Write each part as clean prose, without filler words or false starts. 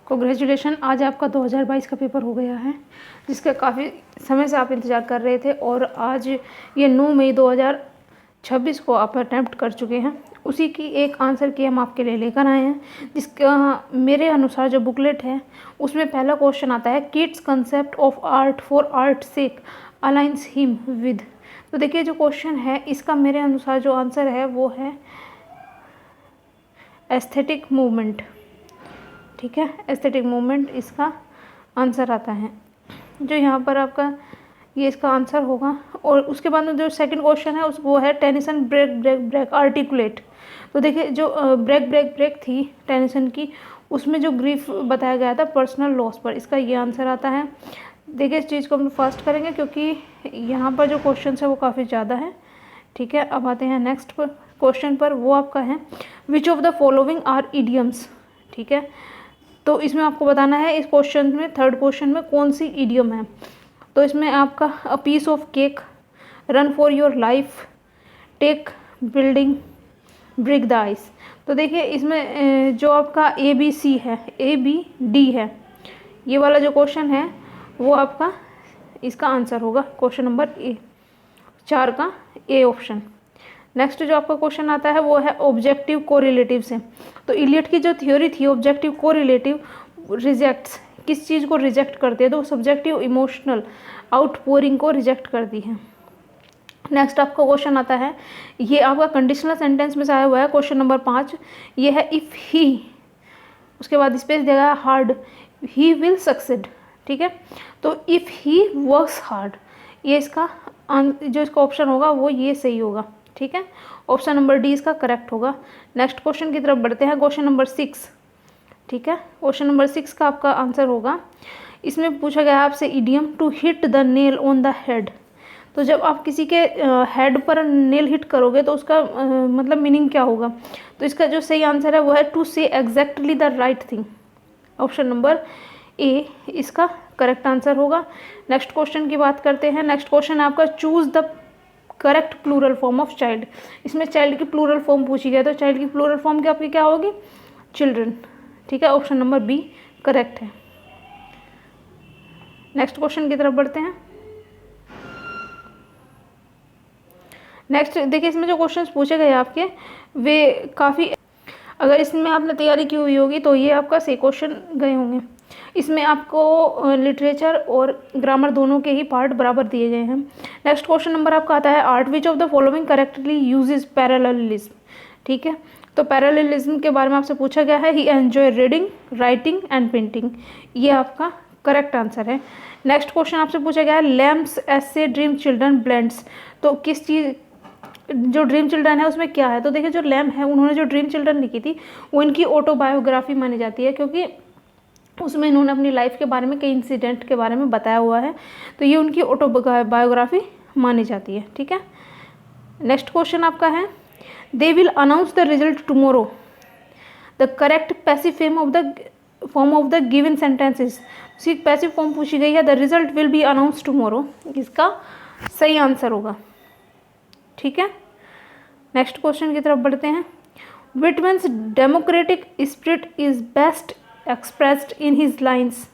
Congratulation, आज आपका 2022 का पेपर हो गया है, जिसका काफ़ी समय से आप इंतज़ार कर रहे थे। और आज ये 9 मई 2026 को आप अटैम्प्ट कर चुके हैं। उसी की एक आंसर की हम आपके लिए लेकर आए हैं, जिसका मेरे अनुसार जो बुकलेट है उसमें पहला क्वेश्चन आता है, Keats concept of art for art sake aligns him with. तो देखिए जो क्वेश्चन है इसका मेरे अनुसार जो आंसर है वो है एस्थेटिक मूवमेंट। ठीक है, एस्थेटिक मूवमेंट इसका आंसर आता है, जो यहाँ पर आपका ये इसका आंसर होगा। और उसके बाद में जो सेकंड क्वेश्चन है उस वो है Tennyson break break break articulate. तो देखिए जो ब्रेक ब्रेक ब्रेक थी टेनिसन की, उसमें जो ग्रीफ बताया गया था पर्सनल लॉस पर, इसका ये आंसर आता है। देखिए इस चीज़ को हम फास्ट करेंगे क्योंकि यहाँ पर जो क्वेश्चन है वो काफ़ी ज़्यादा है। ठीक है, अब आते हैं नेक्स्ट क्वेश्चन पर, वो आपका है which of the following are idioms. ठीक है, तो इसमें आपको बताना है इस क्वेश्चन में, थर्ड क्वेश्चन में कौन सी इडियम है। तो इसमें आपका a piece of cake, run for your life, take building, break the ice. तो देखिए इसमें जो आपका ABC है, ABD है, ये वाला जो क्वेश्चन है वो आपका इसका आंसर होगा क्वेश्चन नंबर ए, 4 का ए ऑप्शन। नेक्स्ट जो आपका क्वेश्चन आता है वो है ऑब्जेक्टिव कोरिलेटिव से। तो इलियट की जो थ्योरी थी ऑब्जेक्टिव कोरिलेटिव रिजेक्ट्स, किस चीज़ को रिजेक्ट करते हैं, तो सब्जेक्टिव इमोशनल आउटपोरिंग को रिजेक्ट करती है। नेक्स्ट आपका क्वेश्चन आता है, ये आपका कंडीशनल सेंटेंस में से आया हुआ है क्वेश्चन नंबर 5। ये है इफ़ ही, उसके बाद स्पेस देगा हार्ड, ही विल सक्सेड। ठीक है, तो इफ़ ही वर्क्स हार्ड, ये इसका जो इसका ऑप्शन होगा वो ये सही होगा। ठीक है, ऑप्शन नंबर डी इसका करेक्ट होगा। नेक्स्ट क्वेश्चन की तरफ बढ़ते हैं, क्वेश्चन नंबर 6। ठीक है, क्वेश्चन नंबर 6 का आपका आंसर होगा, इसमें पूछा गया आपसे idiom to hit the nail on the head. तो जब आप किसी के हेड पर नेल हिट करोगे तो उसका मतलब मीनिंग क्या होगा। तो इसका जो सही आंसर है वो है to say exactly the right thing. Option number A इसका करेक्ट आंसर होगा। नेक्स्ट क्वेश्चन की बात करते हैं। नेक्स्ट क्वेश्चन है आपका, choose the correct plural form of child. इसमें चाइल्ड की प्लूरल फॉर्म पूछी गई, तो चाइल्ड की प्लूरल फॉर्म की आपकी क्या होगी, चिल्ड्रन। ठीक है, ऑप्शन नंबर बी करेक्ट है। नेक्स्ट क्वेश्चन की तरफ बढ़ते हैं। नेक्स्ट देखिए इसमें जो क्वेश्चंस पूछे गए आपके वे काफ़ी, अगर इसमें आपने तैयारी की हुई होगी तो ये आपका सही क्वेश्चन गए होंगे। इसमें आपको लिटरेचर और ग्रामर दोनों के ही पार्ट बराबर दिए गए हैं। नेक्स्ट क्वेश्चन नंबर आपका आता है, art which of the following correctly uses parallelism. ठीक है, तो पैरेललिज्म के बारे में आपसे पूछा गया है, he enjoy reading, writing and painting, ये आपका करेक्ट आंसर है। नेक्स्ट क्वेश्चन आपसे पूछा गया है, लैम्प्स ऐसे ड्रीम चिल्ड्रन ब्लेंड्स। तो किस चीज़, जो ड्रीम चिल्ड्रन है उसमें क्या है। तो देखिए जो लैम है उन्होंने जो ड्रीम चिल्ड्रन लिखी थी वो इनकी ऑटोबायोग्राफी मानी जाती है, क्योंकि उसमें इन्होंने अपनी लाइफ के बारे में कई इंसिडेंट के बारे में बताया हुआ है, तो ये उनकी ऑटोबायोग्राफी मानी जाती है। ठीक है, नेक्स्ट क्वेश्चन आपका है, they will announce the result tomorrow, the correct passive form of the given sentences. Passive form पूछी गई है, the result will be announce tomorrow, इसका सही आंसर होगा। ठीक है, नेक्स्ट क्वेश्चन की तरफ बढ़ते हैं। Whitman's democratic spirit is best expressed in his lines.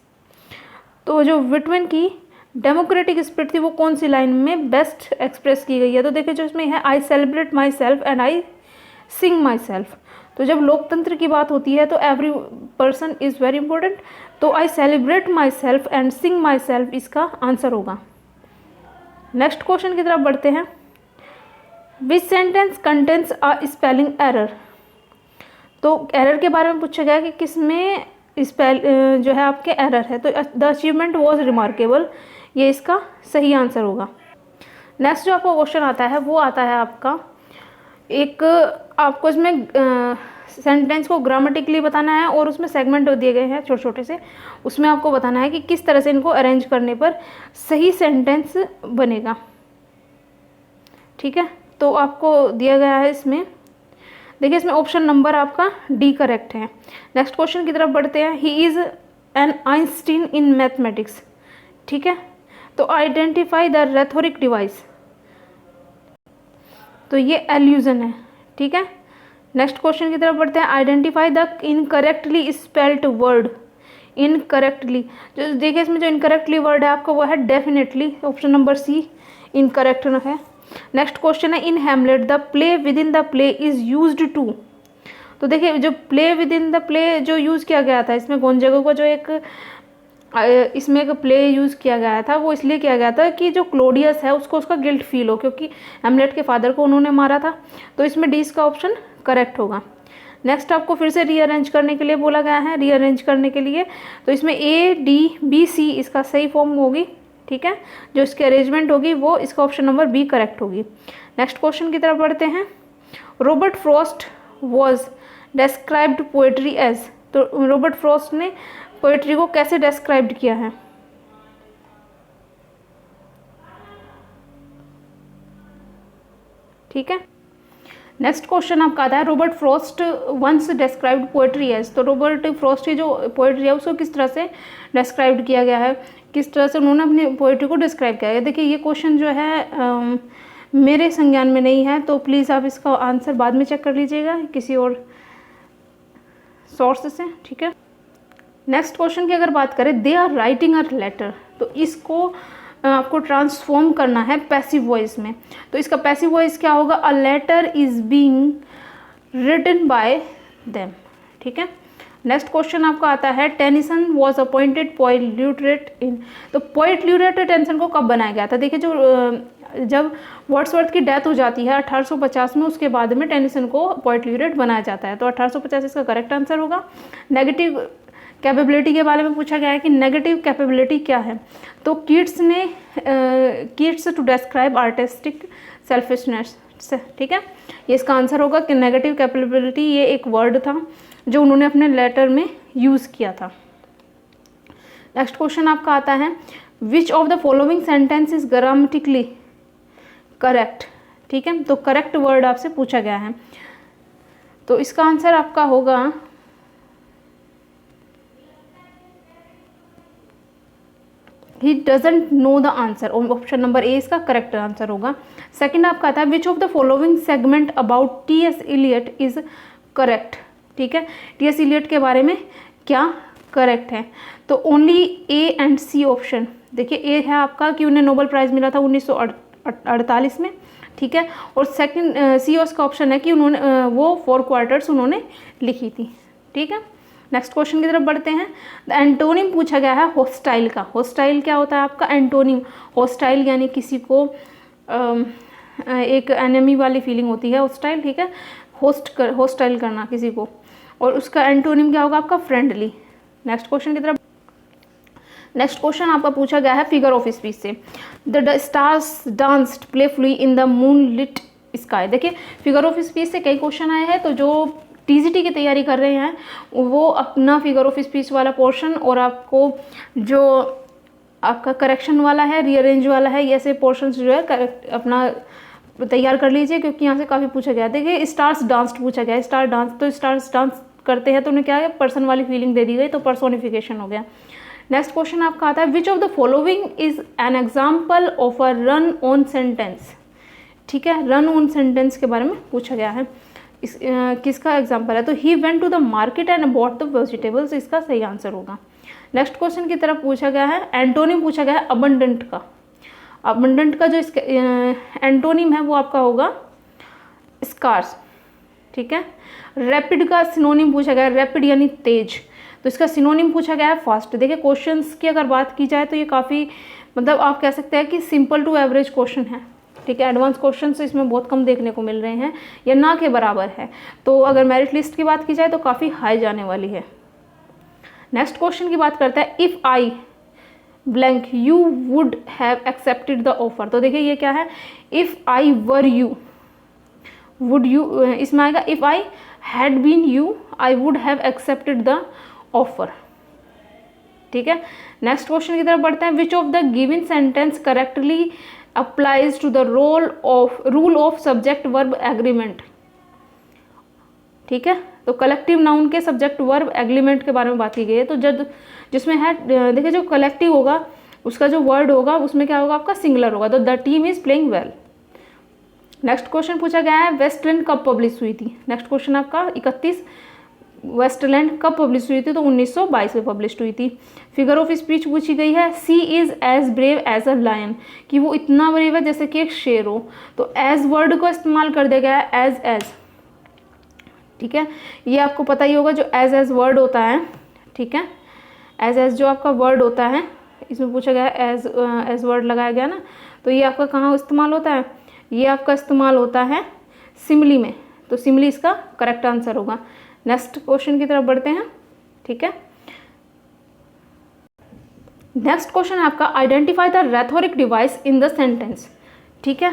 तो जो विटमन की डेमोक्रेटिक स्पिरिट थी वो कौन सी लाइन में बेस्ट एक्सप्रेस की गई है। तो देखिए जो इसमें है, I celebrate myself and I sing myself. तो जब लोकतंत्र की बात होती है तो every person is very important, तो I celebrate myself and sing myself इसका आंसर होगा। नेक्स्ट क्वेश्चन की तरफ बढ़ते हैं, विच sentence contains a spelling error. तो एरर के बारे में पूछा गया कि किस में जो है आपके एरर है। तो द अचीवमेंट वॉज रिमार्केबल, ये इसका सही आंसर होगा। नेक्स्ट जो आपका क्वेश्चन आता है वो आता है आपका, एक आपको इसमें सेंटेंस को ग्रामेटिकली बताना है और उसमें सेगमेंट दिए गए हैं छोटे छोटे से, उसमें आपको बताना है कि किस तरह से इनको अरेंज करने पर सही सेंटेंस बनेगा। ठीक है, तो आपको दिया गया है इसमें, देखिए इसमें ऑप्शन नंबर आपका डी करेक्ट है। नेक्स्ट क्वेश्चन की तरफ बढ़ते हैं, he is an Einstein in mathematics. ठीक है, तो आइडेंटिफाई द रेथोरिक डिवाइस, तो ये एल्यूजन है। ठीक है, नेक्स्ट क्वेश्चन की तरफ बढ़ते हैं, identify the incorrectly spelled word, incorrectly, जो देखिए इसमें जो इनकरेक्टली वर्ड है आपका वो है definitely, option number C incorrect है। नेक्स्ट क्वेश्चन है in Hamlet the play within the play is used to. तो देखिए जो play within the play जो यूज़ किया गया था, इसमें गोंजागो का जो इसमें एक प्ले यूज़ किया गया था, वो इसलिए किया गया था कि जो क्लोडियस है उसको उसका गिल्ट फील हो, क्योंकि हैमलेट के फादर को उन्होंने मारा था। तो इसमें डी का ऑप्शन करेक्ट होगा। नेक्स्ट आपको फिर से रीअरेंज करने के लिए बोला गया है, रीअरेंज करने के लिए, तो इसमें ए डी बी सी इसका सही फॉर्म होगी, ठीक है। जो इसकी अरेंजमेंट होगी वो इसका ऑप्शन नंबर बी करेक्ट होगी। नेक्स्ट क्वेश्चन की तरफ बढ़ते हैं। Robert Frost was described poetry as. तो रॉबर्ट फ्रॉस्ट ने पोएट्री को कैसे डेस्क्राइब्ड किया है? ठीक है। नेक्स्ट क्वेश्चन आपका आता है Robert Frost once described poetry as. तो रॉबर्ट फ्रॉस्ट की जो पोएट्री है उसको किस तरह से डिस्क्राइब किया गया है, किस तरह से उन्होंने अपनी पोएट्री को डिस्क्राइब किया है? देखिए ये क्वेश्चन जो है मेरे संज्ञान में नहीं है, तो प्लीज़ आप इसका आंसर बाद में चेक कर लीजिएगा किसी और सोर्स से, ठीक है। नेक्स्ट क्वेश्चन की अगर बात करें, they are writing a letter, तो इसको आपको ट्रांसफॉर्म करना है पैसिव वॉइस में। तो इसका पैसिव वॉइस क्या होगा? A letter is being written by them, ठीक है। नेक्स्ट क्वेश्चन आपका आता है Tennyson was appointed poet laureate in. तो पोएट ल्यूटरेट टेनिसन को कब बनाया गया था? देखिए जो जब वर्ड्सवर्थ की डेथ हो जाती है 1850 में, उसके बाद में टेनिसन को पोएट ल्यूटरेट बनाया जाता है। तो 1850 इसका करेक्ट आंसर होगा। नेगेटिव कैपेबिलिटी के बारे में पूछा गया है कि नेगेटिव कैपेबिलिटी क्या है? तो Keats to describe artistic selfishness, ठीक है। ये इसका आंसर होगा कि नेगेटिव कैपेबिलिटी ये एक वर्ड था जो उन्होंने अपने लेटर में यूज़ किया था। नेक्स्ट क्वेश्चन आपका आता है which of the following sentence is grammatically correct, ठीक है। तो करेक्ट वर्ड आपसे पूछा गया है, तो इसका आंसर आपका होगा he doesn't know the answer, option number A इसका करेक्ट आंसर होगा। सेकंड आपका आता है which of the following segment about T S. Eliot is correct, ठीक है। टी.एस. इलियट के बारे में क्या करेक्ट है? तो only A and C option. देखिए ए है आपका कि उन्हें नोबेल प्राइज़ मिला था 1948 में, ठीक है। और सेकंड सी उसका ऑप्शन है कि उन्होंने वो 4 क्वार्टर्स उन्होंने लिखी थी, ठीक है। नेक्स्ट क्वेश्चन की तरफ बढ़ते हैं। द एंटोनिम पूछा गया है हॉस्टाइल का। हॉस्टाइल क्या होता है आपका? एंटोनिम। हॉस्टाइल यानी किसी को एक एनिमी वाली फीलिंग होती है हॉस्टाइल, ठीक है। हॉस्टाइल करना किसी को, और उसका एंटोनिम क्या होगा आपका? फ्रेंडली। नेक्स्ट क्वेश्चन की तरफ। नेक्स्ट क्वेश्चन आपका पूछा गया है फिगर ऑफ स्पीच से। The stars danced playfully in the moon lit sky. देखिए फिगर ऑफ स्पीच से कई क्वेश्चन आए हैं, तो जो टीजीटी की तैयारी कर रहे हैं वो अपना फिगर ऑफ स्पीच वाला पोर्शन और आपको जो आपका करेक्शन वाला है, रीअरेंज वाला है, ये ऐसे पोर्शन जो है अपना तैयार कर लीजिए, क्योंकि यहाँ से काफ़ी पूछा गया है। देखिए स्टार्स डांस्ड पूछा गया है, स्टार डांस, तो स्टार्स डांस करते हैं तो उन्हें क्या है? पर्सन वाली फीलिंग दे दी गई, तो पर्सोनिफिकेशन हो गया। नेक्स्ट क्वेश्चन आपका आता है which of the following is an example of a run on sentence, ठीक है। रन ऑन सेंटेंस के बारे में पूछा गया है, इस किसका एग्जाम्पल है? तो he went to the market and bought the vegetables, इसका सही आंसर होगा। नेक्स्ट क्वेश्चन की तरफ पूछा गया है एंटोनिम पूछा गया है अबंडेंट का। अबंडेंट का जो इसका एंटोनिम है वो आपका होगा स्कार्स, ठीक है। रैपिड का सिनोनिम पूछा गया है, रैपिड यानी तेज, तो इसका सिनोनिम पूछा गया है फास्ट। देखिए क्वेश्चंस की अगर बात की जाए तो ये काफ़ी मतलब आप कह सकते हैं कि सिंपल टू एवरेज क्वेश्चन है, ठीक है। एडवांस क्वेश्चन इसमें बहुत कम देखने को मिल रहे हैं या ना के बराबर है, तो अगर मेरिट लिस्ट की बात की जाए तो काफ़ी हाई जाने वाली है। नेक्स्ट क्वेश्चन की बात करते हैं if I blank you would have accepted the offer. तो देखिए ये क्या है? If I were you would you, इसमें आएगा if I had been you I would have accepted the offer, ठीक है। नेक्स्ट क्वेश्चन की तरफ बढ़ते हैं which of the given sentence correctly applies to the rule of subject verb agreement, ठीक है। तो कलेक्टिव नाउन के सब्जेक्ट वर्ब एग्रीमेंट के बारे में बात की गई है, तो जब जिसमें है देखिए जो कलेक्टिव होगा उसका जो वर्ड होगा उसमें क्या होगा आपका? सिंगुलर होगा, तो the team is playing well. Next question पूछा गया है वेस्ट विंड कब पब्लिश हुई थी? नेक्स्ट क्वेश्चन आपका 31 वेस्टलैंड कब पब्लिश हुई थी? तो 1922 में पब्लिश हुई थी। फिगर ऑफ स्पीच पूछी गई है, she is as brave as a lion, कि वो इतना ब्रेव है जैसे कि एक शेर हो। तो एज वर्ड को इस्तेमाल कर दिया गया है, एज। ठीक है, ये आपको पता ही होगा जो एज वर्ड होता है। ठीक है, एज जो आपका वर्ड होता है, इसमें पूछा गया है एज वर्ड लगाया गया ना, तो ये आपका कहाँ इस्तेमाल होता है? ये आपका इस्तेमाल होता है सिमली में। तो सिमली इसका करेक्ट आंसर होगा। नेक्स्ट क्वेश्चन की तरफ बढ़ते हैं। ठीक है, नेक्स्ट क्वेश्चन है आपका, identify the rhetoric device in the sentence. ठीक है,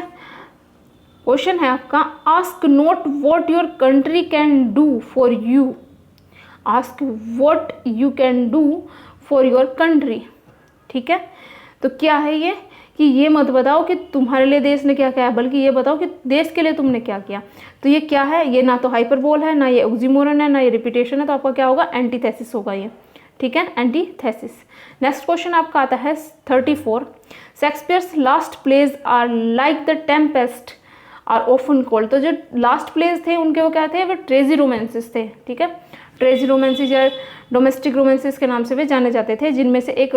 क्वेश्चन है आपका, ask not what your country can do for you, ask what you can do for your country. ठीक है, तो क्या है ये कि ये मत बताओ कि तुम्हारे लिए देश ने क्या किया है, बल्कि ये बताओ कि देश के लिए तुमने क्या किया। तो ये क्या है? ये ना तो हाइपरबोल है, ना ये ऑक्सीमोरन है, ना ये रिपीटेशन है, तो आपका क्या होगा? एंटीथेसिस होगा ये। ठीक है, एंटीथेसिस। नेक्स्ट क्वेश्चन आपका आता है 34, Shakespeare's last plays are like the Tempest are often called. तो जो लास्ट प्लेज थे उनके वो क्या थे? वो ट्रेजी रोमांसेस थे। ठीक है, ट्रेजी रोमांसेस या डोमेस्टिक रोमांसेस के नाम से भी जाने जाते थे, जिनमें से एक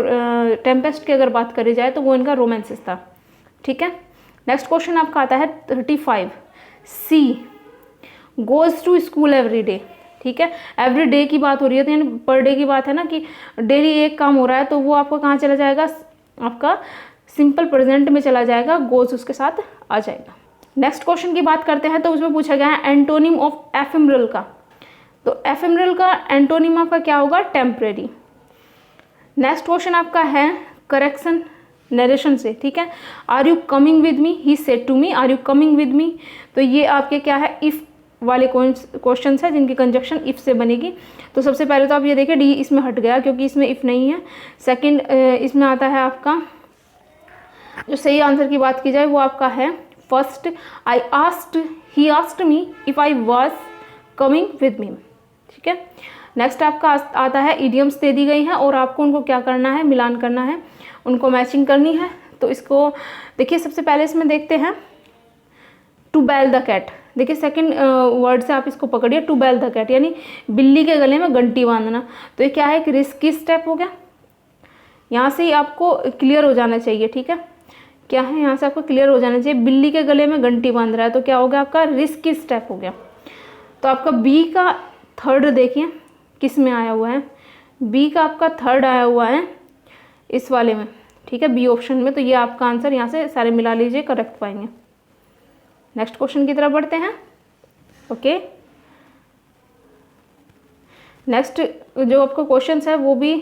टेम्पेस्ट की अगर बात करी जाए तो वो इनका रोमांसेस था। ठीक है, नेक्स्ट क्वेश्चन आपका आता है 35, she goes to school every day. ठीक है, एवरी डे की बात हो रही है, तो यानी पर डे की बात है ना, कि डेली एक काम हो रहा है, तो वो आपका कहाँ चला जाएगा? आपका सिंपल प्रेजेंट में चला जाएगा, गोज उसके साथ आ जाएगा। नेक्स्ट क्वेश्चन की बात करते हैं, तो उसमें पूछा गया है एंटोनिम ऑफ एफेमरल का। तो एफेमरल का एंटोनिम आपका क्या होगा? टेम्परेरी। नेक्स्ट क्वेश्चन आपका है करेक्शन नरेशन से। ठीक है, are you coming with me, he said to me, are you coming with me. तो ये आपके क्या है? इफ वाले क्वेश्चन है जिनकी कंजक्शन इफ से बनेगी। तो सबसे पहले तो आप ये देखिए, डी इसमें हट गया क्योंकि इसमें इफ नहीं है। सेकंड, इसमें आता है आपका जो सही आंसर की बात की जाए वो आपका है first, I asked, he asked me if I was coming with मी। ठीक है, नेक्स्ट आपका आता है इडियम्स दे दी गई हैं और आपको उनको क्या करना है? मिलान करना है, उनको मैचिंग करनी है। तो इसको देखिए, सबसे पहले इसमें देखते हैं टू बेल द कैट। देखिए सेकंड वर्ड से आप इसको पकड़िए, टू बेल द कैट यानी बिल्ली के गले में घंटी बांधना। तो ये क्या है? एक रिस्की स्टेप हो गया, यहाँ से ही आपको क्लियर हो जाना चाहिए। ठीक है, क्या है? यहाँ से आपको क्लियर हो जाना चाहिए, बिल्ली के गले में घंटी बांध रहा है, तो क्या हो गया? आपका रिस्की स्टेप हो गया। तो आपका बी का थर्ड देखिए किस में आया हुआ है, बी का आपका थर्ड आया हुआ है इस वाले में। ठीक है, बी ऑप्शन में। तो ये आपका आंसर यहाँ से सारे मिला लीजिए, करेक्ट पाएंगे। नेक्स्ट क्वेश्चन की तरफ बढ़ते हैं। ओके, नेक्स्ट जो आपका क्वेश्चन है वो भी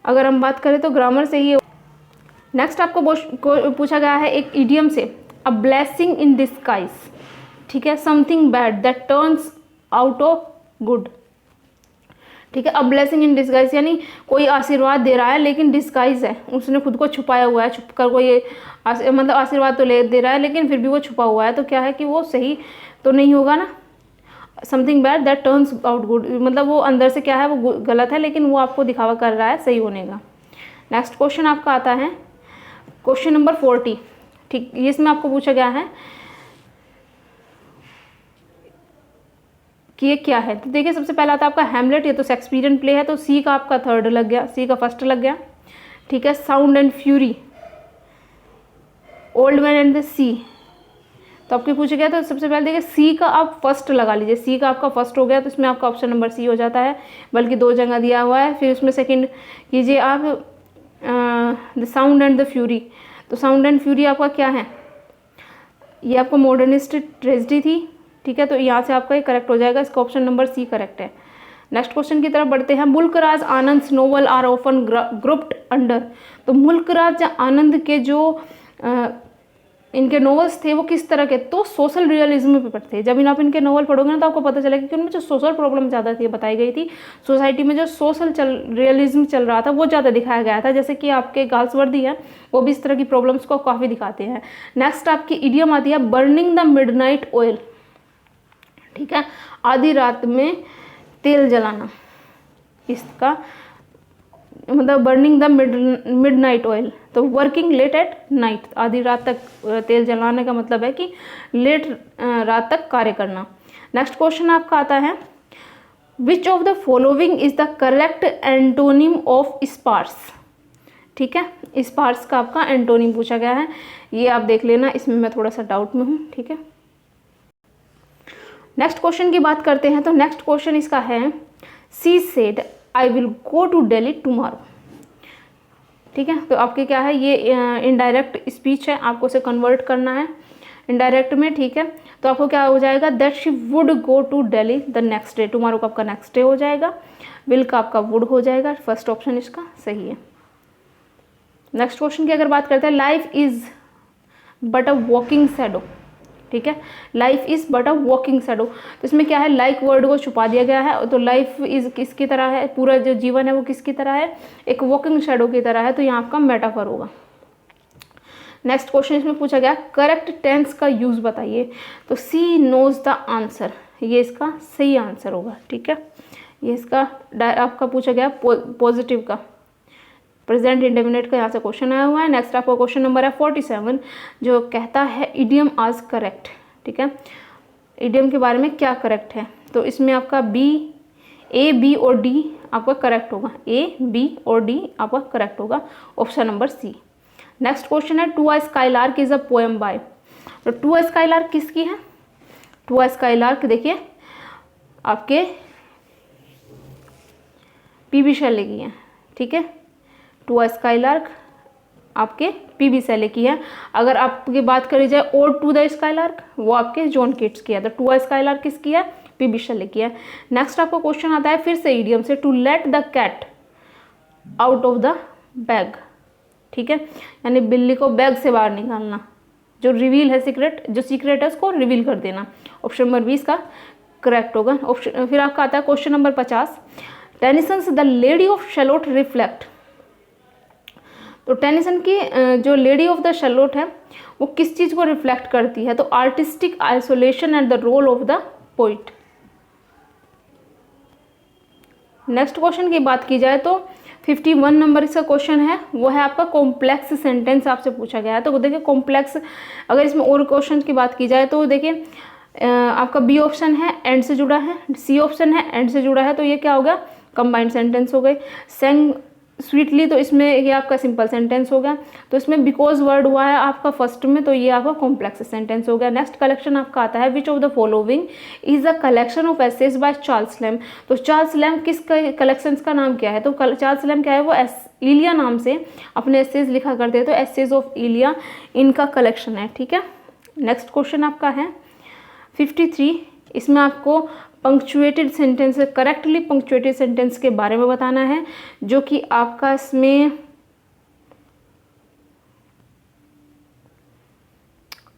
अगर हम बात करें तो ग्रामर से ही। नेक्स्ट आपको पूछा गया है एक इडियम से, अ ब्लेसिंग इन डिस्गाइज। ठीक है, something bad that turns out of good. ठीक है, अ ब्लेसिंग इन डिस्गाइज यानी कोई आशीर्वाद दे रहा है लेकिन डिस्गाइज है, उसने खुद को छुपाया हुआ है, छुप कर कोई मतलब आशीर्वाद तो ले दे रहा है लेकिन फिर भी वो छुपा हुआ है। तो क्या है कि वो सही तो नहीं होगा ना। Something bad that turns out good मतलब वो अंदर से क्या है? वो गलत है लेकिन वो आपको दिखावा कर रहा है सही होने का। नेक्स्ट क्वेश्चन आपका आता है क्वेश्चन नंबर 40। ठीक, इसमें आपको पूछा गया है कि ये क्या है। तो देखिए सबसे पहला आता है आपका हैमलेट, ये तो शेक्सपियरियन प्ले है, तो सी का आपका थर्ड लग गया, सी का फर्स्ट लग गया। ठीक है, sound and fury, old man and the sea, तो आपके पूछा गया तो सबसे पहले देखिए सी का आप फर्स्ट लगा लीजिए, सी का आपका फर्स्ट हो गया तो इसमें आपका ऑप्शन नंबर सी हो जाता है, बल्कि 2 जगह दिया हुआ है। फिर उसमें सेकंड कीजिए आप the sound and the fury, तो साउंड एंड फ्यूरी आपका क्या है? ये आपको मॉडर्निस्ट ट्रेजेडी थी। ठीक है, तो यहाँ से आपका ये करेक्ट हो जाएगा, इसका ऑप्शन नंबर सी करेक्ट है। नेक्स्ट क्वेश्चन की तरफ बढ़ते हैं। मुल्कराज आनंद novel are often grouped under, तो मुल्कराज आनंद के जो इनके नोवेल्स थे वो किस तरह के? तो सोशल रियलिज्म पे थे। जब आप इनके नोवेल पढ़ोगे ना तो आपको पता चलेगा कि उनमें जो सोशल प्रॉब्लम ज़्यादा थी बताई गई थी, सोसाइटी में जो सोशल रियलिज्म चल रहा था वो ज़्यादा दिखाया गया था। जैसे कि आपके गाल्सवर्दी है वो भी इस तरह की प्रॉब्लम्स को काफ़ी दिखाते हैं। नेक्स्ट आपकी इडियम आती है बर्निंग द मिडनाइट ऑयल। ठीक है, आधी रात में तेल जलाना, इसका मतलब बर्निंग द मिडनाइट ऑयल, तो वर्किंग लेट एट नाइट, आधी रात तक तेल जलाने का मतलब है कि लेट रात तक कार्य करना। नेक्स्ट क्वेश्चन आपका आता है which of the following is the correct antonym of sparse. ठीक है, स्पार्स का आपका एंटोनिम पूछा गया है, ये आप देख लेना, इसमें मैं थोड़ा सा डाउट में हूँ। ठीक है, नेक्स्ट क्वेश्चन की बात करते हैं। तो नेक्स्ट क्वेश्चन इसका है, she said I will go to Delhi tomorrow. ठीक है, तो आपके क्या है, ये इनडायरेक्ट स्पीच है, आपको उसे कन्वर्ट करना है इनडायरेक्ट में। ठीक है, तो आपको क्या हो जाएगा, that she would go to Delhi the next day. Tomorrow का आपका नेक्स्ट डे हो जाएगा, विल का आपका वुड हो जाएगा। फर्स्ट ऑप्शन इसका सही है। नेक्स्ट क्वेश्चन की अगर बात करते हैं, life is but a walking shadow. ठीक है, life is but a walking shadow, तो इसमें क्या है, लाइक वर्ड को छुपा दिया गया है। तो लाइफ इज किसकी तरह है, पूरा जो जीवन है वो किसकी तरह है, एक वॉकिंग शैडो की तरह है, तो यहाँ आपका मेटाफर होगा। नेक्स्ट क्वेश्चन इसमें पूछा गया, करेक्ट टेंस का यूज बताइए। तो सी नोज द आंसर, ये इसका सही आंसर होगा। ठीक है, ये इसका आपका पूछा गया पॉजिटिव का, प्रेजेंट इंडेफिनिट का यहाँ से क्वेश्चन आया हुआ है। नेक्स्ट आपका क्वेश्चन नंबर है 47, जो कहता है इडियम आज करेक्ट। ठीक है, इडियम के बारे में क्या करेक्ट है, तो इसमें आपका ए बी और डी आपका करेक्ट होगा, ए बी और डी आपका करेक्ट होगा, option number C. Next question है, to a skylark is a poem by. तो टू अ स्काईलार्क किसकी है, टू अ स्काईलार्क देखिए आपके पी.बी. शैले की है। ठीक है, टू अ स्काईलार्क आपके पी.बी. शैले की है। अगर आपकी बात करी जाए ओड टू द स्काईलार्क, वो आपके जॉन कीट्स की है। तो टू अ स्काईलार्क किसकी है, पी.बी. शैले की है। नेक्स्ट आपका क्वेश्चन आता है फिर से इडियम से, to let the cat out of the bag. ठीक है, यानी बिल्ली को बैग से बाहर निकालना, जो रिवील है सीक्रेट, जो सीक्रेट है उसको रिवील कर देना। ऑप्शन नंबर 20 का करेक्ट होगा। ऑप्शन फिर आपका आता है question number 50, Tennyson's the lady of shallot reflect. तो टेनिसन की जो लेडी ऑफ द शैलोट है वो किस चीज़ को रिफ्लेक्ट करती है, तो artistic isolation and the role of the poet. Next question की बात की जाए तो 51 नंबर इसका क्वेश्चन है, वो है आपका कॉम्प्लेक्स सेंटेंस आपसे पूछा गया है। तो देखिए कॉम्प्लेक्स, अगर इसमें और क्वेश्चन की बात की जाए तो देखिए आपका बी ऑप्शन है एंड से जुड़ा है, सी ऑप्शन है एंड से जुड़ा है, तो ये क्या हो गया, कंबाइंड सेंटेंस हो गए। सेंग स्वीटली, तो इसमें ये आपका सिंपल सेंटेंस हो गया। तो इसमें बिकॉज वर्ड हुआ है आपका फर्स्ट में, तो ये आपका कॉम्प्लेक्स सेंटेंस हो गया। नेक्स्ट कलेक्शन आपका आता है, which of the following is a collection of essays by Charles Lamb. तो चार्ल्स लैम्ब किस कलेक्शन का नाम क्या है, तो चार्ल्स लैम्ब क्या है, वो इलिया नाम से अपने एसेज लिखा करते हैं, तो एसेज ऑफ इलिया इनका कलेक्शन है। ठीक है, नेक्स्ट क्वेश्चन आपका है 53, इसमें आपको punctuated sentence, correctly punctuated sentence के बारे में बताना है, जो कि आपका इसमें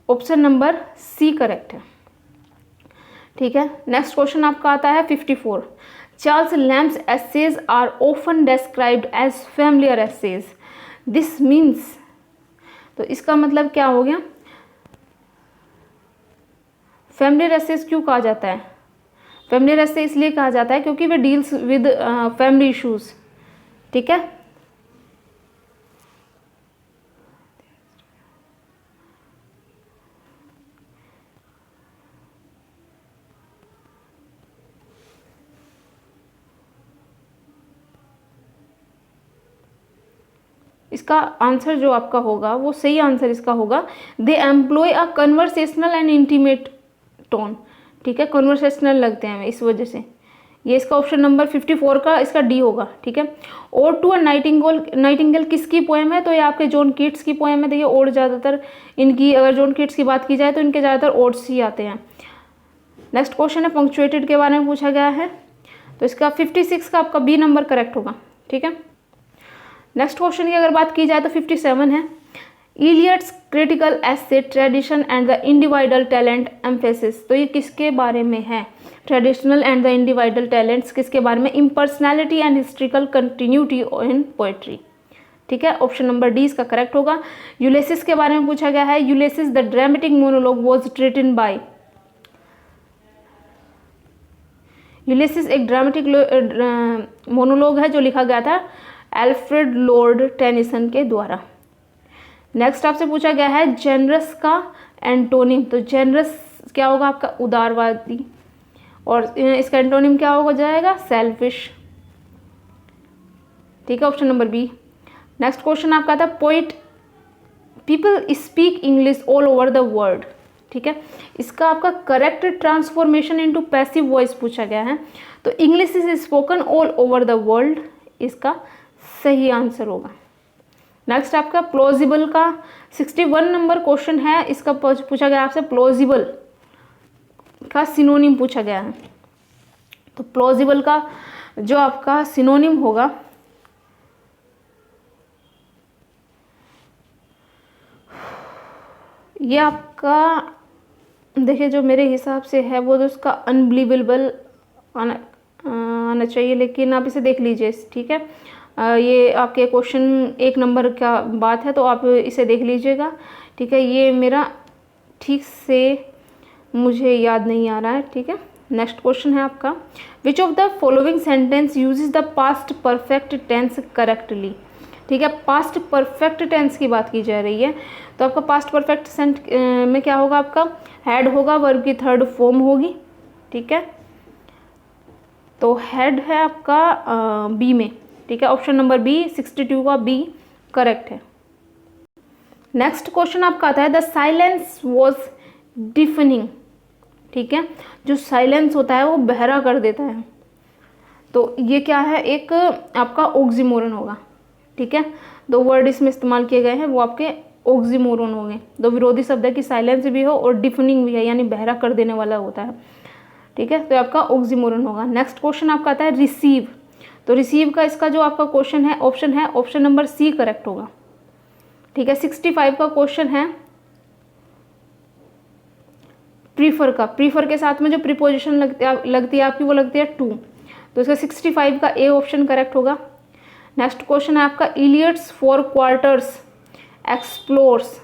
ऑप्शन नंबर सी करेक्ट है। ठीक है, नेक्स्ट क्वेश्चन आपका आता है 54, Charles Lamb's essays are often described as familiar essays, this means. तो इसका मतलब क्या हो गया, फैमिलियर एसेज क्यों कहा जाता है, फैमिलियर एसेज इसलिए कहा जाता है क्योंकि वे डील्स विद फैमिली इश्यूज। ठीक है, इसका आंसर जो आपका होगा वो सही आंसर इसका होगा, they employ a conversational and intimate tone. ठीक है, कन्वर्सेशनल लगते हैं इस वजह से, ये इसका ऑप्शन नंबर 54 का इसका डी होगा। ठीक है, ओड टू अ नाइटिंगेल किसकी पोएम है, तो ये आपके जॉन कीट्स की पोएम है। देखिए ओड ज़्यादातर इनकी, अगर जॉन कीट्स की बात की जाए तो इनके ज़्यादातर ओड्स ही आते हैं। नेक्स्ट क्वेश्चन है पंक्चुएटेड के बारे में पूछा गया है, तो इसका 56 का आपका बी नंबर करेक्ट होगा। ठीक है, नेक्स्ट क्वेश्चन की अगर बात की जाए तो 57 है, Eliot's critical essay tradition and the individual talent emphasis. तो ये किसके बारे में है, traditional and the individual talents किसके बारे में, impersonality and historical continuity in poetry. ठीक है, ऑप्शन नंबर डी इसका करेक्ट होगा। यूलिसिस के बारे में पूछा गया है, Ulysses the dramatic monologue was written by. Ulysses एक ड्रामेटिक मोनोलॉग है जो लिखा गया था एल्फ्रेड लॉर्ड टेनिसन के द्वारा। नेक्स्ट आपसे पूछा गया है जेनरस का एंटोनिम, तो जेनरस क्या होगा आपका, उदारवादी। और इसका एंटोनिम क्या हो जाएगा? सेल्फिश। ठीक है, option number B. Next question आपका था poet people speak English all over the world. ठीक है, इसका आपका correct transformation into passive voice पूछा गया है। तो English is spoken all over the world इसका सही आंसर होगा। नेक्स्ट आपका प्लॉजिबल का 61 नंबर क्वेश्चन है। इसका पूछा गया आपसे प्लॉजिबल का सिनोनिम पूछा गया है। तो प्लॉजिबल का जो आपका सिनोनिम होगा ये आपका देखिए जो मेरे हिसाब से है वो तो उसका अनबिलीवेबल आना चाहिए, लेकिन आप इसे देख लीजिए। ठीक है, ये आपके क्वेश्चन 1 नंबर का बात है तो आप इसे देख लीजिएगा। ठीक है, ये मेरा ठीक से मुझे याद नहीं आ रहा है। ठीक है, नेक्स्ट क्वेश्चन है आपका which of the following sentence uses the past perfect tense correctly. ठीक है, पास्ट परफेक्ट टेंस की बात की जा रही है। तो आपका पास्ट परफेक्ट में क्या होगा? आपका हैड होगा, वर्ब की थर्ड फॉर्म होगी। ठीक है, तो हैड है आपका बी में। ठीक है, ऑप्शन नंबर बी 62 का बी करेक्ट है। नेक्स्ट क्वेश्चन आपका आता है द साइलेंस वॉज डिफनिंग। ठीक है, जो साइलेंस होता है वो बहरा कर देता है। तो ये क्या है? एक आपका ऑक्सीमोरन होगा। ठीक है, 2 वर्ड इसमें इस्तेमाल किए गए हैं वो आपके ऑक्सीमोरन हो गए। 2 विरोधी शब्द है कि साइलेंस भी हो और डिफनिंग भी है, यानी बहरा कर देने वाला होता है। ठीक है, तो आपका ऑक्सीमोरन होगा। नेक्स्ट क्वेश्चन आपका आता है रिसीव। तो रिसीव का इसका जो आपका क्वेश्चन है ऑप्शन नंबर सी करेक्ट होगा। ठीक है, 65 का क्वेश्चन है प्रीफर का। प्रीफर के साथ में जो प्रीपोजिशन लगती है आपकी वो लगती है टू। तो इसका 65 का ए ऑप्शन करेक्ट होगा। नेक्स्ट क्वेश्चन है आपका इलियट्स 4 क्वार्टर्स एक्सप्लोर्स।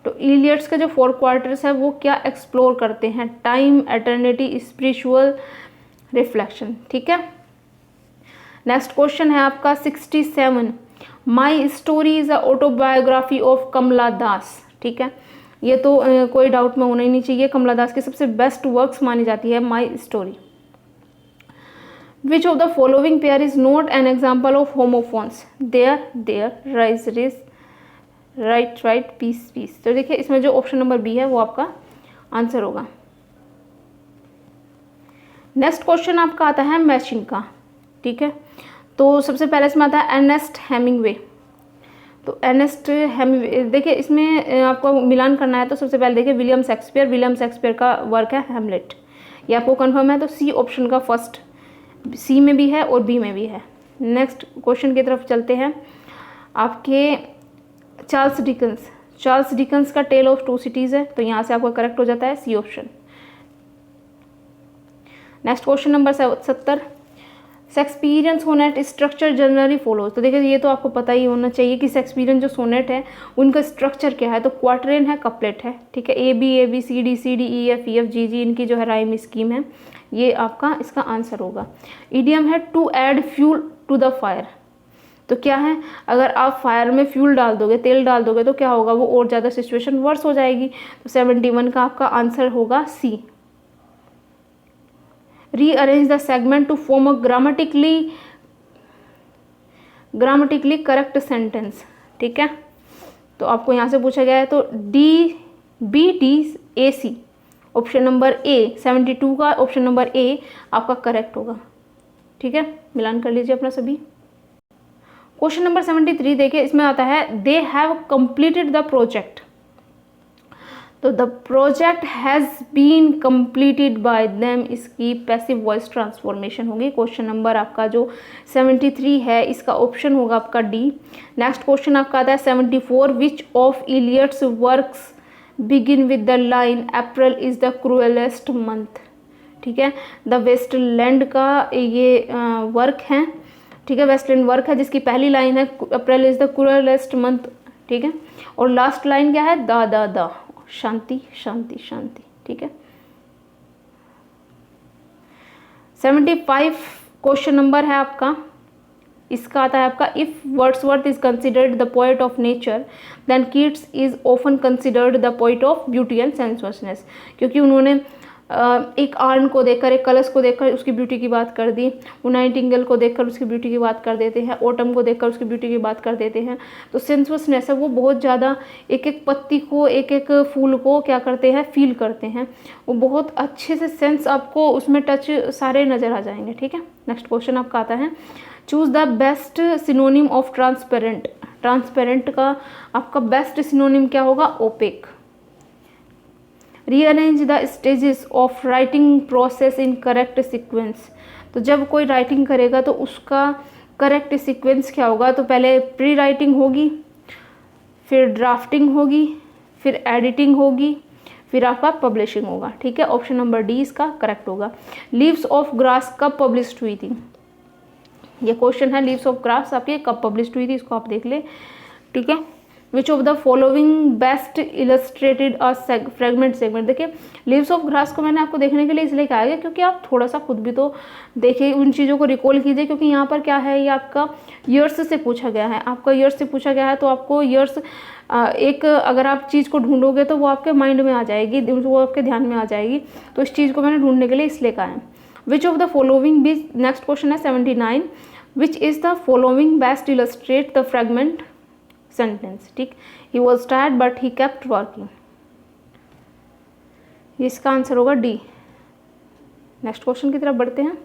तो इलियट्स के जो 4 क्वार्टर्स है वो क्या एक्सप्लोर करते हैं? Time, eternity, spiritual, reflection. ठीक है, नेक्स्ट क्वेश्चन है आपका 67 my story is a autobiography of Kamala Das. ठीक है, ये तो कोई डाउट में होना ही नहीं चाहिए, कमला दास की सबसे बेस्ट वर्क्स मानी जाती है my story. Which of the following pair is not an example of homophones? There, rise, ridge, right, write, piece, peace. तो देखिए इसमें जो ऑप्शन नंबर बी है वो आपका आंसर होगा। नेक्स्ट क्वेश्चन आपका आता है मैचिंग का। ठीक है, तो सबसे पहले इसमें आता है अर्नेस्ट हेमिंगवे। तो अर्नेस्ट हेमिंगवे देखिए इसमें आपको मिलान करना है। तो सबसे पहले देखिए विलियम शेक्सपियर का वर्क है हैमलेट। ये आपको कंफर्म है। तो सी ऑप्शन का फर्स्ट सी में भी है और बी में भी है। नेक्स्ट क्वेश्चन की तरफ चलते हैं। आपके चार्ल्स डिकन्स का टेल ऑफ 2 सिटीज़ है। तो यहाँ से आपका करेक्ट हो जाता है C option. Next question number 70 Shakespearean sonnet structure generally follows. तो देखिए ये तो आपको पता ही होना चाहिए कि शेक्सपियरियन जो सोनेट है उनका स्ट्रक्चर क्या है। तो क्वार्टरेन है, कपलेट है। ठीक है, A B C D E F G इनकी जो है राइम स्कीम है। ये आपका इसका आंसर होगा। इडियम है to add fuel to the fire. तो क्या है? अगर आप फायर में फ्यूल डाल दोगे, तेल डाल दोगे तो क्या होगा? वो और ज़्यादा सिचुएशन वर्स हो जाएगी। तो 71 का आपका आंसर होगा C. Rearrange the segment to form a grammatically correct sentence. ठीक है, तो आपको यहाँ से पूछा गया है। तो DBDAC ऑप्शन नंबर ए 72 का ऑप्शन नंबर ए आपका करेक्ट होगा। ठीक है, मिलान कर लीजिए अपना सभी। क्वेश्चन नंबर 73 देखिए इसमें आता है they have completed the project. तो the project has been completed by them, इसकी पैसिव वॉइस ट्रांसफॉर्मेशन होगी। क्वेश्चन नंबर आपका जो 73 है इसका ऑप्शन होगा आपका डी। नेक्स्ट क्वेश्चन आपका आता है 74 which of Eliot's works begin with the line April is the cruellest month. ठीक है, द वेस्टलैंड का ये वर्क है। ठीक है, वेस्टलैंड वर्क है जिसकी पहली लाइन है अप्रैल इज द क्रूएलेस्ट मंथ। ठीक है, और लास्ट लाइन क्या है? द शांति शांति शांति। ठीक है, 75 क्वेश्चन नंबर है आपका। इसका आता है आपका if Wordsworth is considered the poet of nature then Keats is often considered the poet of beauty and sensuousness. क्योंकि उन्होंने एक आर्न को देखकर, एक कलश को देखकर उसकी ब्यूटी की बात कर दी, वो नाइटिंगेल को देखकर उसकी ब्यूटी की बात कर देते हैं, ऑटम को देखकर उसकी ब्यूटी की बात कर देते हैं। तो सेंसुअसनेस है वो बहुत ज़्यादा, एक एक पत्ती को, एक एक फूल को क्या करते हैं, फील करते हैं, वो बहुत अच्छे से सेंस आपको उसमें टच सारे नज़र आ जाएंगे। ठीक है, नेक्स्ट क्वेश्चन आपका आता है, choose the best synonym of transparent. Transparent का आपका बेस्ट सिनोनिम क्या होगा, opaque. Rearrange the stages of writing process in correct sequence. तो जब कोई राइटिंग करेगा तो उसका करेक्ट सीक्वेंस क्या होगा, तो पहले प्री राइटिंग होगी, फिर ड्राफ्टिंग होगी, फिर एडिटिंग होगी, फिर आपका पब्लिशिंग होगा। ठीक है, ऑप्शन नंबर डी इसका करेक्ट होगा। लीव्स ऑफ ग्रास कब पब्लिश्ड हुई थी, ये क्वेश्चन है, लीव्स ऑफ ग्रास आपकी कब पब्लिश्ड हुई थी, इसको आप देख ले। ठीक है, which of the following best illustrated a fragment segment. देखिए लीव्स ऑफ ग्रास को मैंने आपको देखने के लिए इसलिए कहा गया क्योंकि आप थोड़ा सा खुद भी तो देखिए, उन चीज़ों को रिकॉल कीजिए, क्योंकि यहाँ पर क्या है, ये आपका ईयर्स से पूछा गया है, आपका ईयर्स से पूछा गया है, तो आपको ईयर्स एक अगर आप चीज़ को ढूंढोगे तो वो आपके माइंड में आ जाएगी, वो आपके ध्यान में आ जाएगी। तो इस चीज़ को मैंने ढूंढने के लिए इसलिए कहा है। विच ऑफ द फॉलोइंग बीज, नेक्स्ट क्वेश्चन है 79, which is the following best illustrate the fragment sentence. ठीक, he was tired but he kept working, इसका आंसर होगा डी। नेक्स्ट क्वेश्चन की तरफ बढ़ते हैं।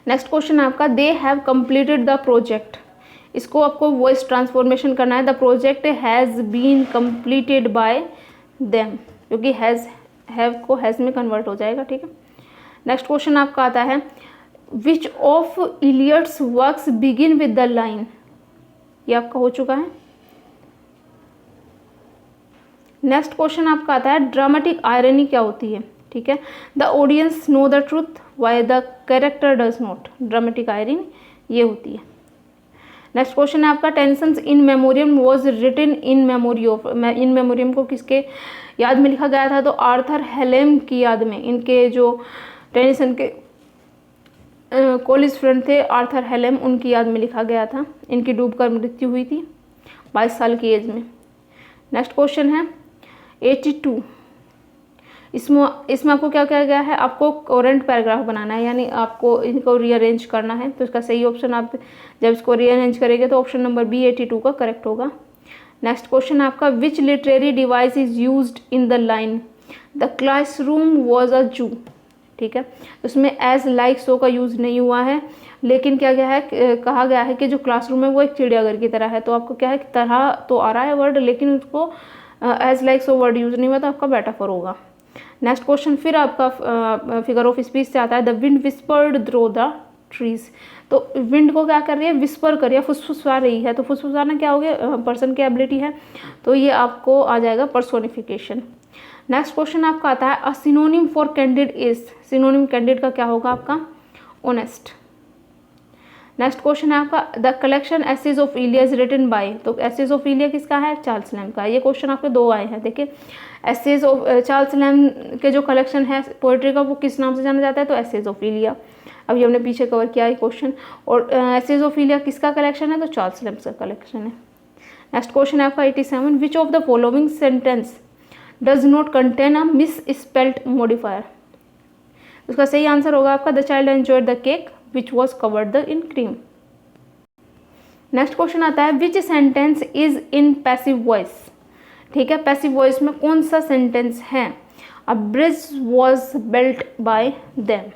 नेक्स्ट क्वेश्चन है आपका, they have completed the project. इसको आपको वॉइस ट्रांसफॉर्मेशन करना है, the project has been completed by them, क्योंकि हैव को हैज़ में कन्वर्ट हो जाएगा। ठीक है, नेक्स्ट क्वेश्चन आपका आता है, which of Eliot's works begin with the line. ये आपका हो चुका है। नेक्स्ट क्वेश्चन आपका आता है, ड्रामेटिक आयरनी क्या होती है। ठीक है, the audience know the truth why the character does not. Dramatic irony ये होती है। नेक्स्ट क्वेश्चन है आपका, Tennyson's in memoriam was written in memory of. In memoriam को किसके याद में लिखा गया था, तो आर्थर हेलेम की याद में। इनके जो टेनिसन के कॉलेज फ्रेंड थे आर्थर हेलेम, उनकी याद में लिखा गया था। इनकी डूबकर मृत्यु हुई थी 22 साल की एज में। नेक्स्ट क्वेश्चन है 82, इसमें आपको क्या कहा गया है, आपको कोरेंट पैराग्राफ बनाना है, यानी आपको इनको रीअरेंज करना है। तो इसका सही ऑप्शन, आप जब इसको रीअरेंज करेंगे तो ऑप्शन नंबर बी 82 का करेक्ट होगा। नेक्स्ट क्वेश्चन आपका, विच literary device is used in the line the classroom was a जू। ठीक है, उसमें एज लाइक सो का यूज़ नहीं हुआ है, लेकिन क्या गया है, कहा गया है कि जो क्लासरूम है वो एक चिड़ियाघर की तरह है। तो आपको क्या है, तरह तो आ रहा है वर्ड, लेकिन उसको as like so word use नहीं हुआ, तो आपका मेटाफर होगा। नेक्स्ट क्वेश्चन फिर आपका फिगर ऑफ स्पीच से आता है, the wind whispered through the trees. तो विंड को क्या कर रही है, विस्पर कर रही है, फुसफुसा रही है। तो फुसफुसाना क्या हो गया, पर्सन की एबिलिटी है, तो ये आपको आ जाएगा पर्सोनिफिकेशन। नेक्स्ट क्वेश्चन आपका आता है, a synonym for candid is. Synonym candid का क्या होगा आपका, ऑनेस्ट। नेक्स्ट क्वेश्चन है आपका, the collection essays of Elia is written by. तो एसेज ऑफ इलिया किसका है, चार्ल्स लैम्ब का। ये क्वेश्चन आपके दो आए हैं। देखिए एसेज ऑफ चार्ल्स लैम्ब के जो कलेक्शन है पोएट्री का, वो किस नाम से जाना जाता है, तो एसेज ऑफ इलिया। अभी हमने पीछे कवर किया है क्वेश्चन। और एसेज ऑफ इलिया किसका कलेक्शन है, तो चार्ल्स लैम्ब का कलेक्शन है। नेक्स्ट क्वेश्चन है आपका 87, विच of the following sentence does not contain a miss spelled modifier. उसका सही आंसर होगा आपका, the child enjoyed the cake which was covered in cream. Next question आता है, विच sentence is in passive voice. ठीक है, पैसिव वॉइस में कौन सा सेंटेंस है, अ bridge was built by them.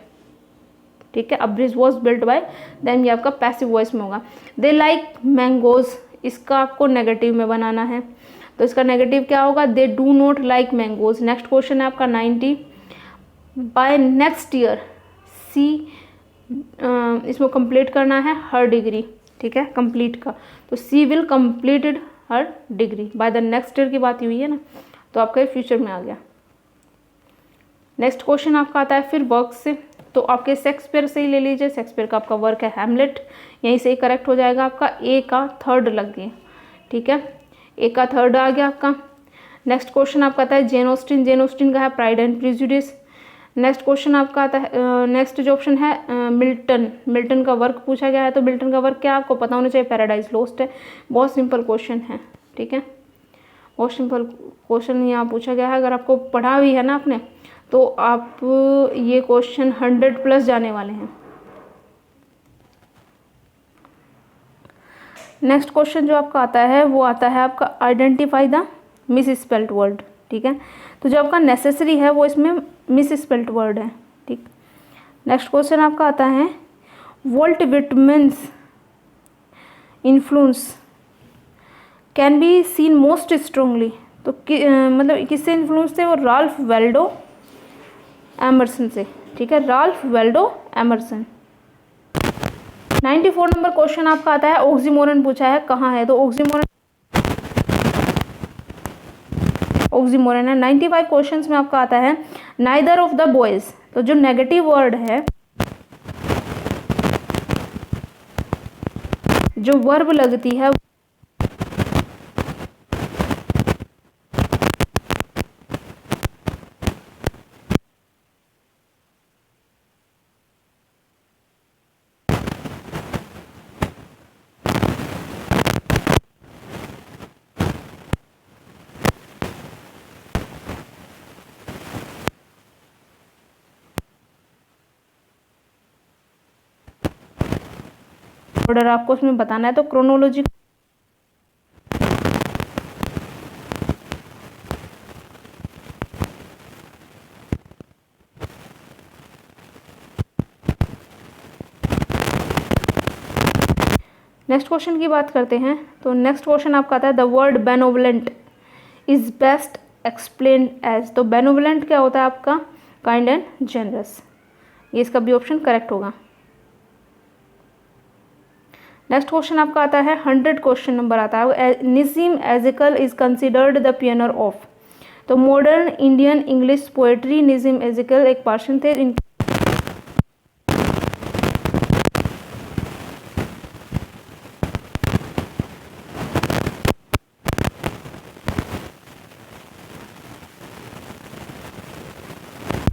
ठीक है, अ bridge was built by them, ये आपका पैसिव वॉइस में होगा। दे लाइक मैंगोज, इसका आपको नेगेटिव में बनाना है, तो इसका नेगेटिव क्या होगा, they do not like mangoes. Next question है आपका 90, बाय नेक्स्ट ईयर सी, इसमें कंप्लीट करना है हर डिग्री। ठीक है, कंप्लीट का, तो she will completed her degree, by the next year की बात हुई है ना, तो आपका ये फ्यूचर में आ गया। नेक्स्ट क्वेश्चन आपका आता है फिर वर्क से, तो आपके शेक्सपियर से ही ले लीजिए। शेक्सपियर का आपका वर्क है हैमलेट, यहीं से ही करेक्ट हो जाएगा आपका। ए का थर्ड लग गया। ठीक है, ए का थर्ड आ गया आपका। नेक्स्ट क्वेश्चन आपका आता है जेन ऑस्टिन। जेन ऑस्टिन का है pride and prejudice. Next question आपका आता है, नेक्स्ट जो ऑप्शन है मिल्टन। मिल्टन का वर्क पूछा गया है, तो मिल्टन का वर्क क्या आपको पता होना चाहिए, पैराडाइज लोस्ट है। बहुत सिंपल क्वेश्चन है। ठीक है, बहुत सिंपल क्वेश्चन यहाँ पूछा गया है। अगर आपको पढ़ा भी है ना आपने, तो आप ये क्वेश्चन 100 प्लस जाने वाले हैं। नेक्स्ट क्वेश्चन जो आपका आता है वो आता है आपका identify the miss spelled word. ठीक है, तो जो आपका नेसेसरी है वो इसमें मिस स्पेल्ड वर्ड है। ठीक, नेक्स्ट क्वेश्चन आपका आता है Walt Whitman's influence can be seen most strongly. तो मतलब किससे इन्फ्लुएंस थे वो? राल्फ वाल्डो एमर्सन से। ठीक है, Ralph Waldo Emerson. 94 number question आपका आता है ऑक्सीमोरन पूछा है, कहाँ है? तो ऑक्सीमोरन है। 95 क्वेश्चंस में आपका आता है नाइदर ऑफ द बॉयज। तो जो नेगेटिव वर्ड है, जो वर्ब लगती है, ऑर्डर आपको उसमें बताना है। तो क्रोनोलॉजी नेक्स्ट क्वेश्चन की बात करते हैं। तो नेक्स्ट क्वेश्चन आपका आता है the word benevolent is best explained as. तो बेनोवलेंट क्या होता है आपका? Kind and generous. ये इसका भी ऑप्शन करेक्ट होगा। नेक्स्ट क्वेश्चन आपका आता है 100 क्वेश्चन नंबर आता है Nissim Ezekiel is considered the pioneer of. तो modern Indian English poetry Nissim Ezekiel एक पर्सन थे इन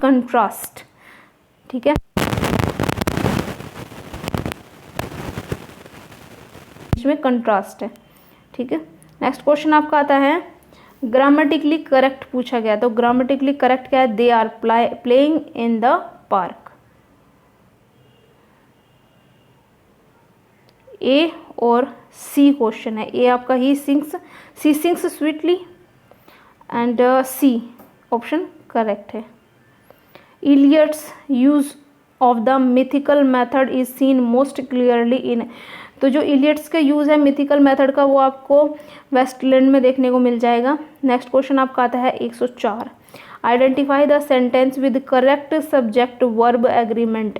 कंट्रास्ट। ठीक है, इसमें कंट्रास्ट है। ठीक है, नेक्स्ट क्वेश्चन आपका आता है ग्रामेटिकली करेक्ट पूछा गया। तो ग्रामेटिकली करेक्ट क्या है? They are playing in the park. A और सी क्वेश्चन है। ए आपका he sings, she sings sweetly and C option correct है। Eliot's use of the mythical method is seen most clearly in. तो जो Eliot's का use है mythical method का वो आपको वेस्टलैंड में देखने को मिल जाएगा। नेक्स्ट क्वेश्चन आपका आता है 104 identify the sentence with correct subject verb agreement.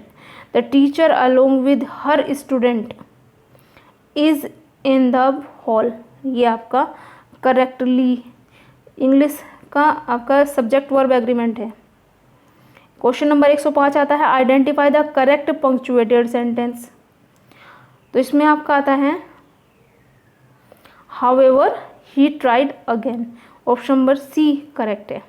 The teacher along with her student is in the hall. ये आपका करेक्टली इंग्लिश का आपका सब्जेक्ट वर्ब एग्रीमेंट है। क्वेश्चन नंबर 105 आता है identify the correct punctuated sentence. तो इसमें आपका आता है however he tried again. Option number C correct है।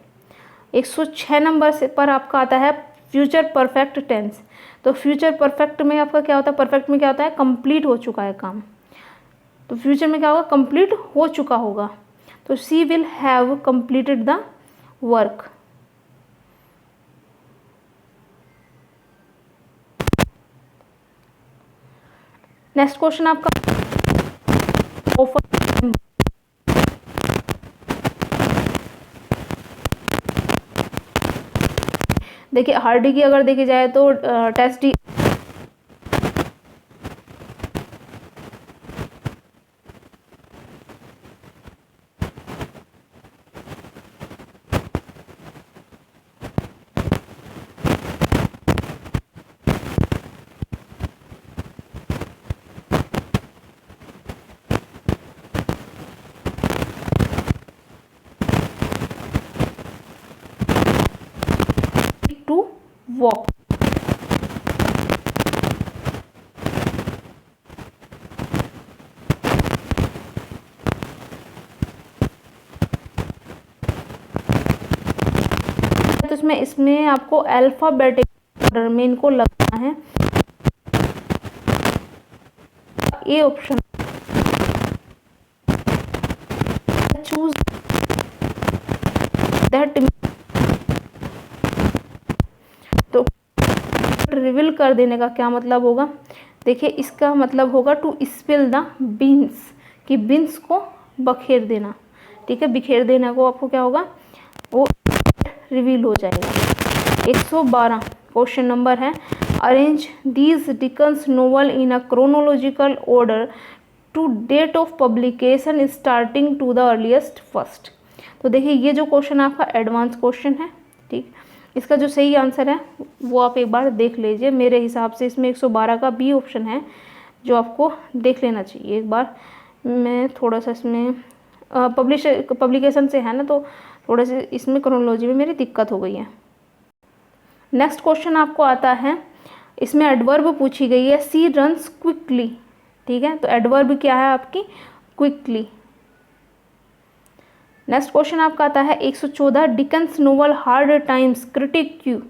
106 नंबर से पर आपका आता है फ्यूचर परफेक्ट टेंस। तो फ्यूचर परफेक्ट में आपका क्या होता है? परफेक्ट में क्या होता है? कंप्लीट हो चुका है काम। तो फ्यूचर में क्या होगा? कंप्लीट हो चुका होगा। तो she will have completed the work. Next question आपका ऑफर। देखिए हार्डी की अगर देखी जाए तो टेस्ट डी टू वॉक। तो इसमें आपको अल्फाबेटिक ऑर्डर में इनको लगना है। A option choose that reveal कर देने का क्या मतलब होगा? देखिए इसका मतलब होगा टू स्पिल द बीन्स, कि बीन्स को बखेर देना, ठीक है, बिखेर देना को आपको क्या होगा, वो रिवील हो जाएगा। 112 क्वेश्चन नंबर है, arrange these Dickens novel in a chronological order to date of publication starting to the earliest first. तो देखिए ये जो क्वेश्चन आपका एडवांस क्वेश्चन है, ठीक, इसका जो सही आंसर है वो आप एक बार देख लीजिए। मेरे हिसाब से इसमें 112 का बी ऑप्शन है जो आपको देख लेना चाहिए एक बार। मैं थोड़ा सा इसमें पब्लिकेशन से है ना, तो थोड़े से इसमें क्रोनोलॉजी में मेरी दिक्कत हो गई है। नेक्स्ट क्वेश्चन आपको आता है, इसमें एडवर्ब पूछी गई है, सी रन्स क्विकली, ठीक है, तो एडवर्ब क्या है आपकी, क्विकली। नेक्स्ट क्वेश्चन आपका आता है 114, Dickens novel hard times critic Q.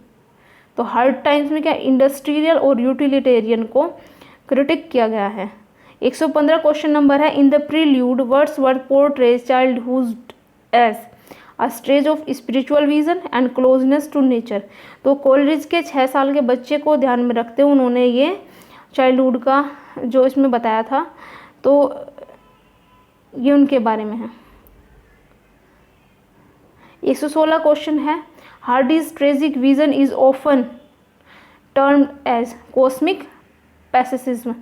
तो हार्ड टाइम्स में क्या, इंडस्ट्रियल और यूटिलिटेरियन को क्रिटिक किया गया है। 115 क्वेश्चन नंबर है, in the prelude Wordsworth portrays childhood as a stage of spiritual vision and closeness to nature. तो कोलरिज के 6 साल के बच्चे को ध्यान में रखते हुए उन्होंने ये चाइल्डहुड का जो इसमें बताया था, तो ये उनके बारे में है। 116 क्वेश्चन है, Hardy's tragic vision is often termed as cosmic pessimism.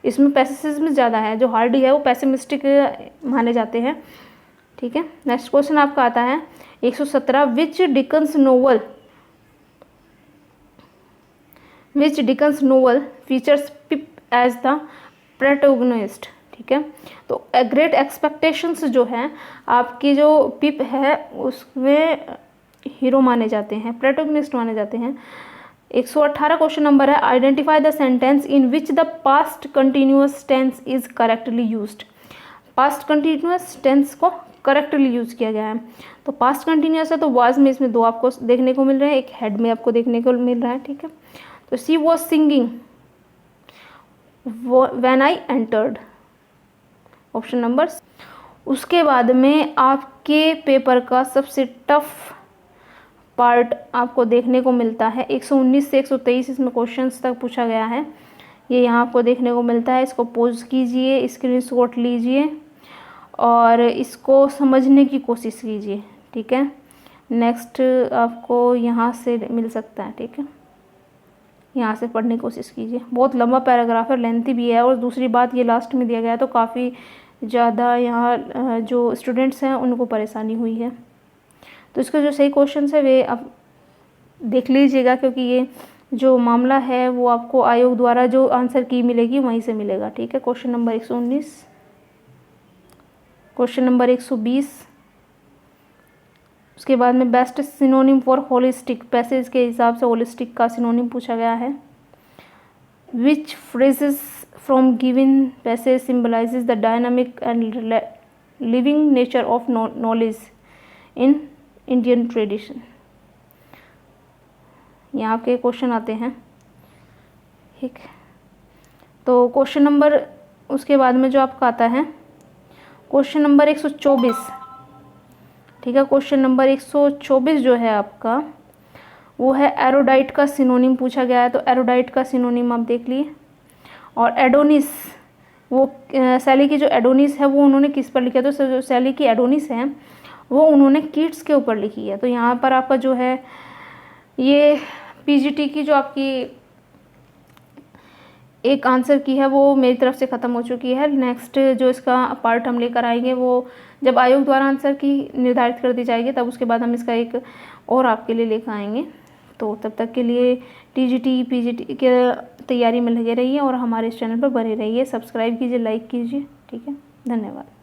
इसमें पैसिसिज्म ज़्यादा है, जो हार्डी है वो पैसिमिस्टिक माने जाते हैं, ठीक है। नेक्स्ट क्वेश्चन आपका आता है 117, which Dickens novel features Pip as the protagonist, ठीक है। तो ग्रेट एक्सपेक्टेशंस जो है आपकी, जो पिप है उसमें हीरो माने जाते हैं, प्रोटैगनिस्ट माने जाते हैं। 118 क्वेश्चन नंबर है, identify the sentence in which the past continuous tense is correctly used. Past continuous tense को करेक्टली यूज किया गया है। तो पास्ट कंटिन्यूअस है तो वाज में इसमें 2 आपको देखने को मिल रहे हैं, एक हेड में आपको देखने को मिल रहा है, ठीक है। तो she was singing when I entered, option number. उसके बाद में आपके पेपर का सबसे टफ पार्ट आपको देखने को मिलता है, 119 से 123 इसमें क्वेश्चंस तक पूछा गया है, ये यहाँ आपको देखने को मिलता है। इसको पॉज कीजिए, स्क्रीनशॉट लीजिए और इसको समझने की कोशिश कीजिए, ठीक है। नेक्स्ट आपको यहाँ से मिल सकता है, ठीक है, यहाँ से पढ़ने की कोशिश कीजिए। बहुत लंबा पैराग्राफ है, लेंथी भी है, और दूसरी बात ये लास्ट में दिया गया है तो काफ़ी ज़्यादा यहाँ जो स्टूडेंट्स हैं उनको परेशानी हुई है। तो इसका जो सही क्वेश्चन है वे आप देख लीजिएगा, क्योंकि ये जो मामला है वो आपको आयोग द्वारा जो आंसर की मिलेगी वहीं से मिलेगा, ठीक है। क्वेश्चन नंबर 119, क्वेश्चन नंबर 120, उसके बाद में best synonym for holistic, passage के हिसाब से होलिस्टिक का सिनोनिम पूछा गया है। Which phrases from given passage symbolises the dynamic and living nature of knowledge in Indian tradition. यहाँ के क्वेश्चन आते हैं, ठीक। तो क्वेश्चन नंबर उसके बाद में जो आपका आता है क्वेश्चन नंबर 124, ठीक है। क्वेश्चन नंबर 124 जो है आपका वो है एरोडाइट का सिनोनिम पूछा गया है। तो एरोडाइट का सिनोनिम आप देख लिए। और एडोनिस, वो सैली की जो एडोनिस है वो उन्होंने किस पर लिखा है, तो जो सैली की एडोनिस है वो उन्होंने किड्स के ऊपर लिखी है। तो यहाँ पर आपका जो है ये पीजीटी की जो आपकी एक आंसर की है वो मेरी तरफ से ख़त्म हो चुकी है। नेक्स्ट जो इसका पार्ट हम लेकर आएंगे वो जब आयोग द्वारा आंसर की निर्धारित कर दी जाएगी, तब उसके बाद हम इसका एक और आपके लिए लेकर आएंगे। तो तब तक के लिए टीजीटी पीजीटी के तैयारी में लगे रहिए और हमारे इस चैनल पर बने रहिए। सब्सक्राइब कीजिए, लाइक कीजिए, ठीक है। धन्यवाद।